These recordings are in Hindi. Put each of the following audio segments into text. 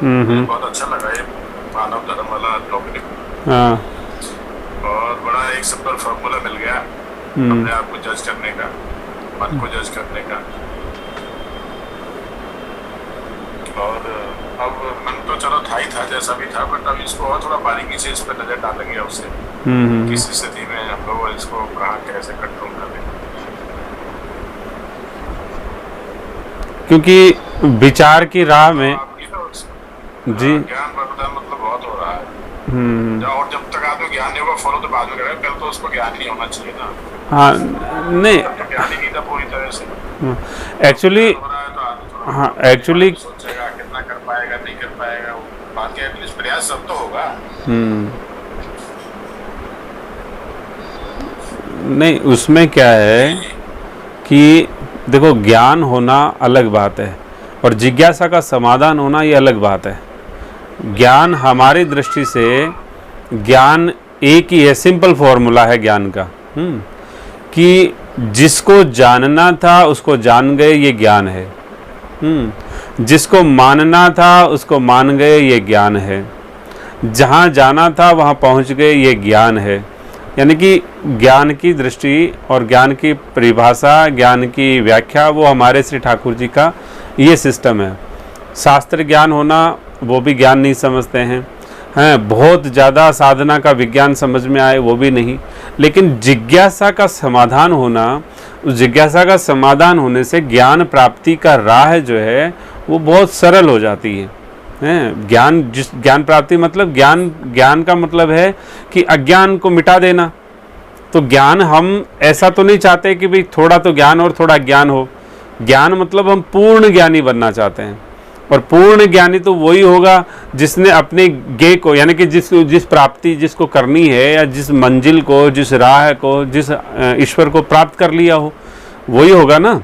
मुझे हम्म। बहुत अच्छा लगा ये मानव धर्म वाला टॉपिक। हाँ। और बड़ा एक सिंपल फॉर्मूला मिल गया हम्म। अपने आप को जज करने का, मन को जज करने का। और अब मन तो चलो था ही था, जैसा भी था, बट अब इसको और थोड़ा बारीकी से इस पर नजर डालेंगे उससे, हम्म। किस स्थिति में हम लोग इसको कहाँ कैसे कंट्रोल कर दें। क्योंकि विचार की राह तो में। आपकी ना जी। ज्ञान बढ़ता मतलब बहुत हो रहा है। हम्म। और जब तक आदमी ज्ञान नहीं होगा, फॉलो तो बाद में करेगा, पहले तो उसको ज्ञान नहीं होना चाहिए ना। हाँ। नहीं। तब तो ज्ञान ही नहीं था पूरी तरह से। अब एक्चुअली। ज्ञान हो रहा है तो आदमी थोड़ा हाँ, बहुत अपने बारे एक्चुअली। में सोचेगा, कितना कर पाएगा नहीं कर पाएगा, वो बात के एटलीस्ट प्रयास सब तो होगा। हम्म। नहीं, उसमें क्या है कि देखो, ज्ञान होना अलग बात है और जिज्ञासा का समाधान होना ये अलग बात है। ज्ञान हमारी दृष्टि से, ज्ञान एक ही है, सिंपल फॉर्मूला है ज्ञान का। कि जिसको जानना था उसको जान गए, ये ज्ञान है। जिसको मानना था उसको मान गए, ये ज्ञान है। जहाँ जाना था वहाँ पहुँच गए, ये ज्ञान है। यानी कि ज्ञान की दृष्टि और ज्ञान की परिभाषा, ज्ञान की व्याख्या, वो हमारे श्री ठाकुर जी का ये सिस्टम है। शास्त्र ज्ञान होना वो भी ज्ञान नहीं समझते हैं, बहुत ज़्यादा साधना का विज्ञान समझ में आए वो भी नहीं। लेकिन जिज्ञासा का समाधान होना, उस जिज्ञासा का समाधान होने से ज्ञान प्राप्ति का राह जो है वो बहुत सरल हो जाती है। ज्ञान, जिस ज्ञान प्राप्ति मतलब ज्ञान का मतलब है कि अज्ञान को मिटा देना। तो ज्ञान हम ऐसा तो नहीं चाहते कि भाई थोड़ा तो ज्ञान और थोड़ा ज्ञान हो। ज्ञान मतलब हम पूर्ण ज्ञानी बनना चाहते हैं। और पूर्ण ज्ञानी तो वही होगा जिसने अपने ज्ञेय को, यानी कि जिस प्राप्ति जिसको करनी है, या जिस मंजिल को, जिस राह को, जिस ईश्वर को प्राप्त कर लिया हो, वही होगा ना।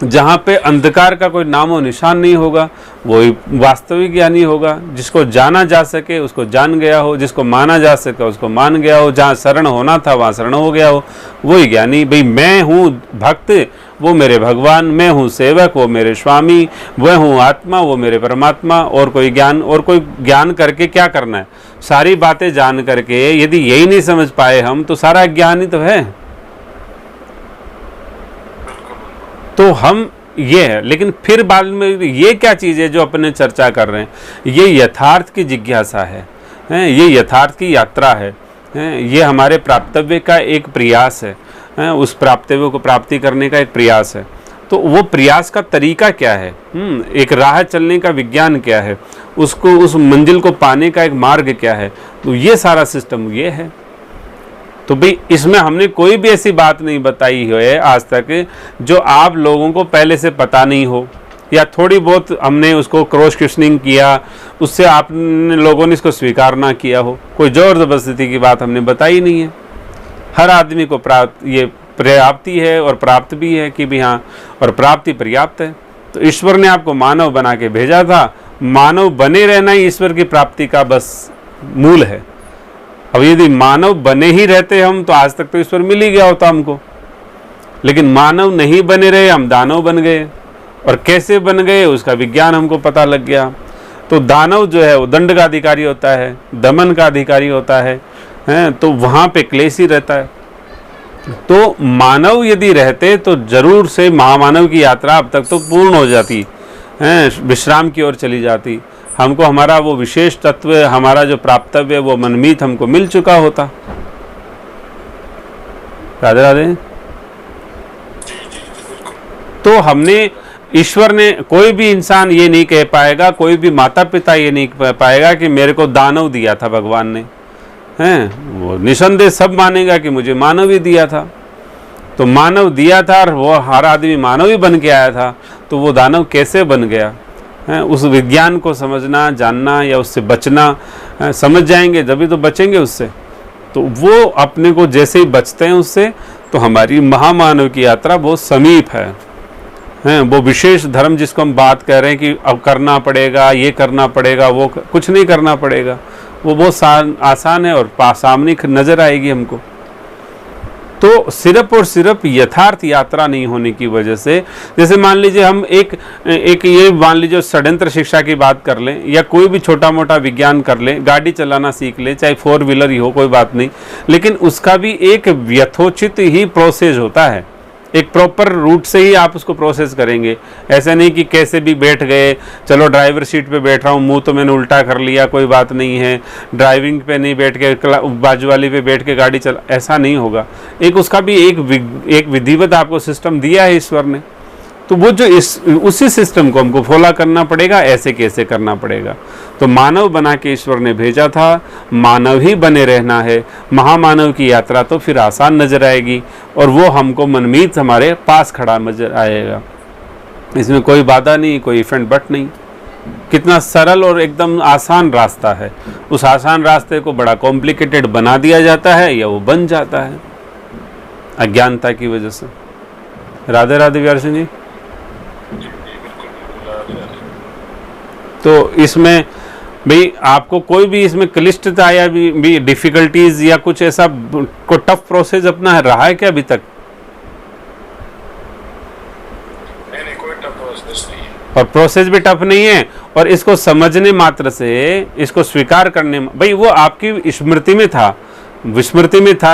जहाँ पे अंधकार का कोई नाम और निशान नहीं होगा, वही वास्तविक ज्ञानी होगा। जिसको जाना जा सके उसको जान गया हो, जिसको माना जा सके उसको मान गया हो, जहाँ शरण होना था वहाँ शरण हो गया हो, वही ज्ञानी। भाई मैं हूँ भक्त, वो मेरे भगवान, मैं हूँ सेवक, वो मेरे स्वामी, वह हूँ आत्मा, वो मेरे परमात्मा। और कोई ज्ञान करके क्या करना है? सारी बातें जान करके यदि यही नहीं समझ पाए हम, तो सारा ज्ञान ही तो है। तो हम ये है। लेकिन फिर बाद में ये क्या चीज़ है जो अपने चर्चा कर रहे हैं? ये यथार्थ की जिज्ञासा है, ये यथार्थ की यात्रा है, ये हमारे प्राप्तव्य का एक प्रयास है, उस प्राप्तव्य को प्राप्ति करने का एक प्रयास है। तो वो प्रयास का तरीका क्या है? एक राह चलने का विज्ञान क्या है? उसको, उस मंजिल को पाने का एक मार्ग क्या है? तो ये सारा सिस्टम ये है। तो भाई इसमें हमने कोई भी ऐसी बात नहीं बताई है आज तक जो आप लोगों को पहले से पता नहीं हो, या थोड़ी बहुत हमने उसको क्रॉस क्वेश्चनिंग किया, उससे आप लोगों ने इसको स्वीकार ना किया हो। कोई जोर ज़बरदस्ती की बात हमने बताई नहीं है। हर आदमी को ये प्राप्ति है और प्राप्त भी है कि भी हाँ, और प्राप्ति पर्याप्त है। तो ईश्वर ने आपको मानव बना के भेजा था, मानव बने रहना ही ईश्वर की प्राप्ति का बस मूल है। अब यदि मानव बने ही रहते हम, तो आज तक तो ईश्वर मिल ही गया होता हमको। लेकिन मानव नहीं बने रहे, हम दानव बन गए। और कैसे बन गए उसका विज्ञान हमको पता लग गया। तो दानव जो है वो दंड का अधिकारी होता है, दमन का अधिकारी होता है, तो वहाँ पे क्लेश ही रहता है। तो मानव यदि रहते तो जरूर से महामानव की यात्रा अब तक तो पूर्ण हो जाती, विश्राम की ओर चली जाती। हमको हमारा वो विशेष तत्व, हमारा जो प्राप्तव्य, वो मनमीत हमको मिल चुका होता। राधे राधे। तो हमने, ईश्वर ने, कोई भी इंसान ये नहीं कह पाएगा, कोई भी माता पिता ये नहीं कह पाएगा कि मेरे को दानव दिया था भगवान ने, वो निसंदेह सब मानेगा कि मुझे मानव ही दिया था। तो मानव दिया था और वो हर आदमी मानव ही बन के आया था, तो वो दानव कैसे बन गया? उस विज्ञान को समझना, जानना, या उससे बचना, समझ जाएंगे जभी तो बचेंगे उससे। तो वो अपने को जैसे ही बचते हैं उससे, तो हमारी महामानव की यात्रा बहुत समीप है। वो विशेष धर्म जिसको हम बात कर रहे हैं कि अब करना पड़ेगा, ये करना पड़ेगा, वो कुछ नहीं करना पड़ेगा, वो बहुत आसान है और सामने नज़र आएगी हमको। तो सिर्फ और सिर्फ यथार्थ यात्रा नहीं होने की वजह से, जैसे मान लीजिए हम एक ये मान लीजिए षड्यंत्र शिक्षा की बात कर लें, या कोई भी छोटा मोटा विज्ञान कर लें, गाड़ी चलाना सीख लें, चाहे 4 व्हीलर ही हो, कोई बात नहीं, लेकिन उसका भी एक यथोचित ही प्रोसेस होता है, एक प्रॉपर रूट से ही आप उसको प्रोसेस करेंगे। ऐसा नहीं कि कैसे भी बैठ गए, चलो ड्राइवर सीट पे बैठ रहा हूँ, मुंह तो मैंने उल्टा कर लिया, कोई बात नहीं है, ड्राइविंग पे नहीं बैठ के बाजू वाली पे बैठ के गाड़ी चला, ऐसा नहीं होगा। एक उसका भी एक विधिवत आपको सिस्टम दिया है ईश्वर ने, तो वो जो उसी सिस्टम को हमको फॉलो करना पड़ेगा, ऐसे कैसे करना पड़ेगा। तो मानव बना के ईश्वर ने भेजा था, मानव ही बने रहना है। महामानव की यात्रा तो फिर आसान नजर आएगी, और वो हमको मनमीत हमारे पास खड़ा नजर आएगा। इसमें कोई बाधा नहीं, कोई इफेंट बट नहीं। कितना सरल और एकदम आसान रास्ता है। उस आसान रास्ते को बड़ा कॉम्प्लिकेटेड बना दिया जाता है, या वो बन जाता है अज्ञानता की वजह से। राधे राधे व्यास सिंह जी। तो इसमें भाई आपको कोई भी इसमें क्लिष्टता या भी डिफिकल्टीज या कुछ ऐसा को टफ प्रोसेस अपना रहा है क्या अभी तक? नहीं, कोई टफ प्रोसेस नहीं है, और प्रोसेस भी टफ नहीं है, और इसको समझने मात्र से, इसको स्वीकार करने, भाई वो आपकी स्मृति में था, विस्मृति में था,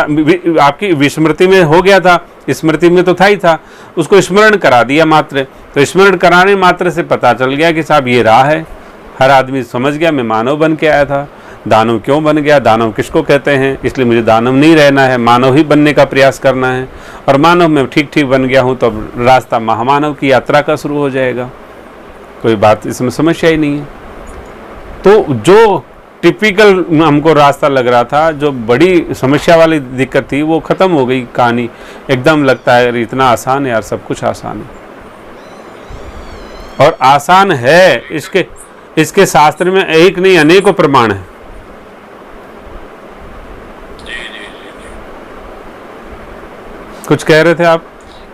आपकी विस्मृति में हो गया था, स्मृति में तो था ही था, उसको स्मरण करा दिया मात्र। तो स्मरण कराने मात्र से पता चल गया कि साहब ये राह है। हर आदमी समझ गया मैं मानव बन के आया था। दानव क्यों बन गया, दानव किसको कहते हैं, इसलिए मुझे दानव नहीं रहना है, मानव ही बनने का प्रयास करना है। और मानव में ठीक ठीक बन गया हूँ तो अब रास्ता महामानव की यात्रा का शुरू हो जाएगा। कोई बात इसमें समस्या ही नहीं है। तो जो टिपिकल हमको रास्ता लग रहा था, जो बड़ी समस्या वाली दिक्कत थी, वो ख़त्म हो गई कहानी। एकदम लगता है इतना आसान है यार, सब कुछ आसान है। और आसान है, इसके शास्त्र में एक नहीं अनेकों प्रमाण है। जी जी जी जी। कुछ कह रहे थे आप?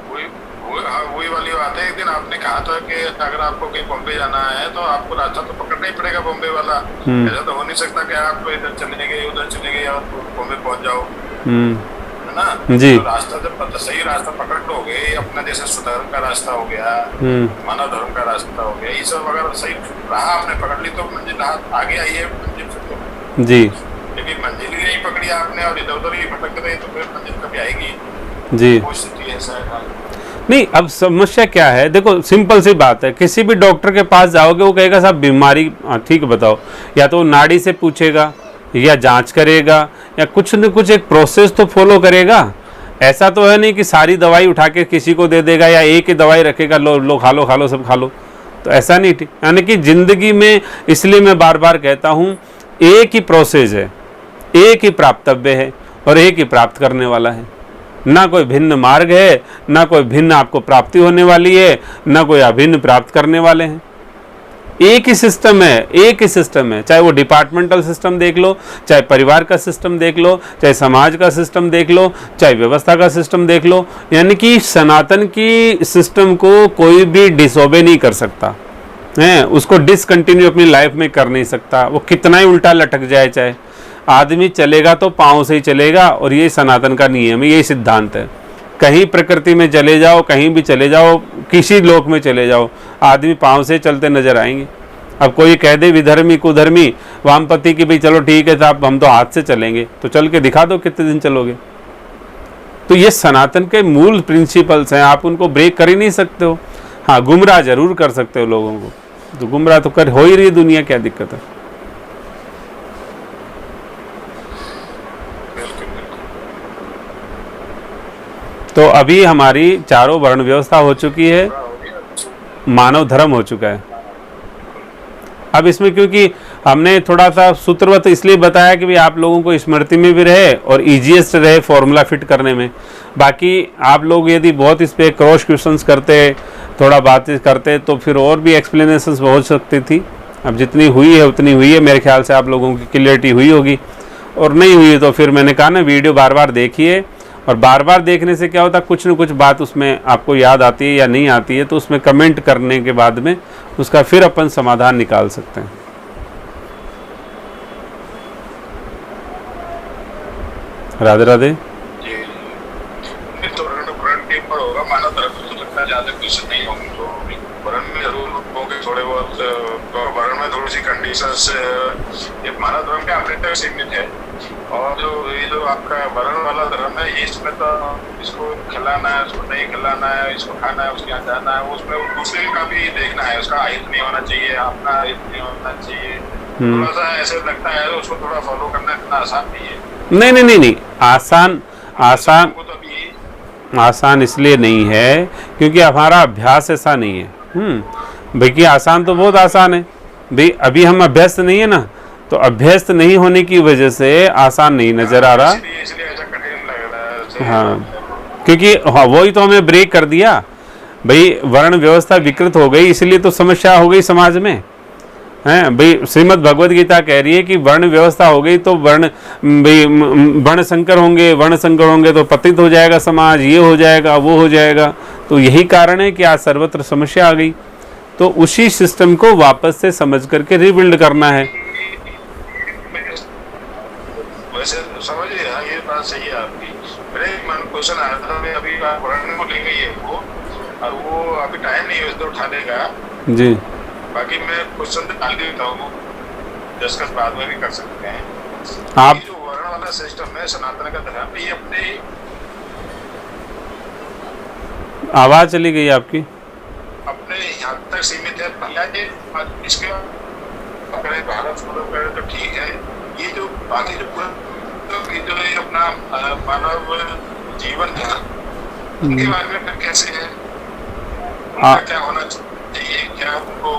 वही वाली बात है। एक दिन आपने कहा था कि अगर आपको कहीं बॉम्बे जाना है तो आपको रास्ता तो पकड़ना ही पड़ेगा बॉम्बे वाला। ऐसा तो हो नहीं सकता कि आप इधर चले गए उधर चले गए और बॉम्बे पहुंच जाओ, है ना जी। तो रास्ता जब सही रास्ता पकड़ लोगे, अपना जैसे सुधर्म का रास्ता हो गया, मानव धर्म का रास्ता हो गया, ये सब अगर सही राह आपने पकड़ ली तो मंजिल आगे आई है मंजिल से तो जी। लेकिन मंजिल ही नहीं पकड़ी आपने और इधर उधर ही भटक रहे तो फिर मंजिल कभी आएगी जी। वो स्थिति ऐसा है। नहीं, अब समस्या क्या है, देखो सिंपल सी बात है, किसी भी डॉक्टर के पास जाओगे वो कहेगा साहब बीमारी ठीक बताओ, या तो नाड़ी से पूछेगा, या जांच करेगा, या कुछ न कुछ एक प्रोसेस तो फॉलो करेगा। ऐसा तो है नहीं कि सारी दवाई उठा के किसी को दे देगा, या एक ही दवाई रखेगा, लो खा लो सब खा लो, तो ऐसा नहीं। ठीक, यानी कि जिंदगी में, इसलिए मैं बार बार कहता हूँ, एक ही प्रोसेस है, एक ही प्राप्तव्य है, और एक ही प्राप्त करने वाला है। ना कोई भिन्न मार्ग है, ना कोई भिन्न आपको प्राप्ति होने वाली है, ना कोई अभिन्न प्राप्त करने वाले हैं। एक ही सिस्टम है, एक ही सिस्टम है। चाहे वो डिपार्टमेंटल सिस्टम देख लो, चाहे परिवार का सिस्टम देख लो, चाहे समाज का सिस्टम देख लो, चाहे व्यवस्था का सिस्टम देख लो, यानी कि सनातन की सिस्टम को कोई भी डिसओबे नहीं कर सकता है, उसको डिसकंटिन्यू अपनी लाइफ में कर नहीं सकता। वो कितना ही उल्टा लटक जाए, चाहे आदमी चलेगा तो पाँव से ही चलेगा, और ये सनातन का नियम है, यही सिद्धांत है। कहीं प्रकृति में चले जाओ, कहीं भी चले जाओ, किसी लोक में चले जाओ, आदमी पाँव से चलते नजर आएंगे। अब कोई कह दे विधर्मी कुधर्मी वामपति की, भाई चलो ठीक है साहब हम तो हाथ से चलेंगे, तो चल के दिखा दो कितने दिन चलोगे। तो ये सनातन के मूल प्रिंसिपल्स हैं, आप उनको ब्रेक कर ही नहीं सकते हो। हाँ, गुमराह जरूर कर सकते हो लोगों को, तो गुमराह तो कर हो ही रही दुनिया, क्या दिक्कत है। तो अभी हमारी चारों वर्ण व्यवस्था हो चुकी है, मानव धर्म हो चुका है। अब इसमें क्योंकि हमने थोड़ा सा सूत्रवत इसलिए बताया कि भाई आप लोगों को स्मृति में भी रहे और इजीएस्ट रहे फॉर्मूला फिट करने में। बाकी आप लोग यदि बहुत इस पे क्रॉस क्वेश्चंस करते, थोड़ा बातें करते, तो फिर और भी एक्सप्लेनेशंस हो सकती थी। अब जितनी हुई है उतनी हुई है, मेरे ख्याल से आप लोगों की क्लियरिटी हुई होगी। और नहीं हुई तो फिर मैंने कहा ना, वीडियो बार बार देखिए, और बार बार देखने से क्या होता है, कुछ न कुछ बात उसमें आपको याद आती है या नहीं आती है, तो उसमें कमेंट करने के बाद में उसका फिर अपन समाधान निकाल सकते हैं। राधे राधे। पर होगा। मानव धर्म में तो लगता है ज्यादा क्वेश्चन नहीं होंगे, तो वर्ण में जरूर होंगे थोड़े बहुत। तो वर्ण में थोड़ी सी कंडीशंस, ये मानव धर्म के अपने तक सीमित है। और ये जो आपका वर्ण वाला धर्म है, ये इसमें तो इसको खिलाना है, उसको नहीं खिलाना है, इसको खाना है, उसके यहाँ जाना है, उसमें दूसरे का भी देखना है, उसका अहित नहीं होना चाहिए, अपना अहित नहीं होना चाहिए। थोड़ा सा ऐसे लगता है, उसको थोड़ा फॉलो करना इतना आसान नहीं है। नहीं नहीं नहीं नहीं, आसान आसान को तो अभी आसान इसलिए नहीं है क्योंकि हमारा अभ्यास ऐसा नहीं है। भाई कि आसान तो बहुत आसान है भाई, अभी हम अभ्यस्त नहीं है ना, तो अभ्यस्त नहीं होने की वजह से आसान नहीं नजर आ रहा। इसलिए ऐसा कठिन लग रहा है। हाँ, क्योंकि हाँ वही तो हमें ब्रेक कर दिया भाई, वर्ण व्यवस्था विकृत हो गई, इसलिए तो समस्या हो गई समाज में हैं भाई। श्रीमद् भगवद गीता कह रही है कि वर्ण व्यवस्था हो गई तो वर्ण भाई वर्ण संकर होंगे तो पतित हो जाएगा समाज, ये हो जाएगा वो हो जाएगा। तो यही कारण है कि आज सर्वत्र समस्या आ गई। तो उसी सिस्टम को वापस से समझ करके रिबिल्ड करना है। वैसे समझिए, हाँ ये बात सही है आपकी। मेरे मन क्वेश्चन आया था, मैं अभी वर्ण को ले गई है वो, और वो अभी टाइम नहीं है उठाने का जी। बाकी मैं क्वेश्चन तो डाल देता हूँ, डिस्कस बाद में भी कर सकते हैं। आप जो वर्ण वाला सिस्टम है सनातन का धर्म, ये अपने आवाज चली गई आपकी। यहाँ तक सीमित है। भैया ये इसके अगर भारत फॉलो करे तो ठीक है। ये जो बाकी जो जो ये अपना मानव जीवन है, उनके बारे में फिर कैसे है, उनका क्या होना चाहिए, क्या उनको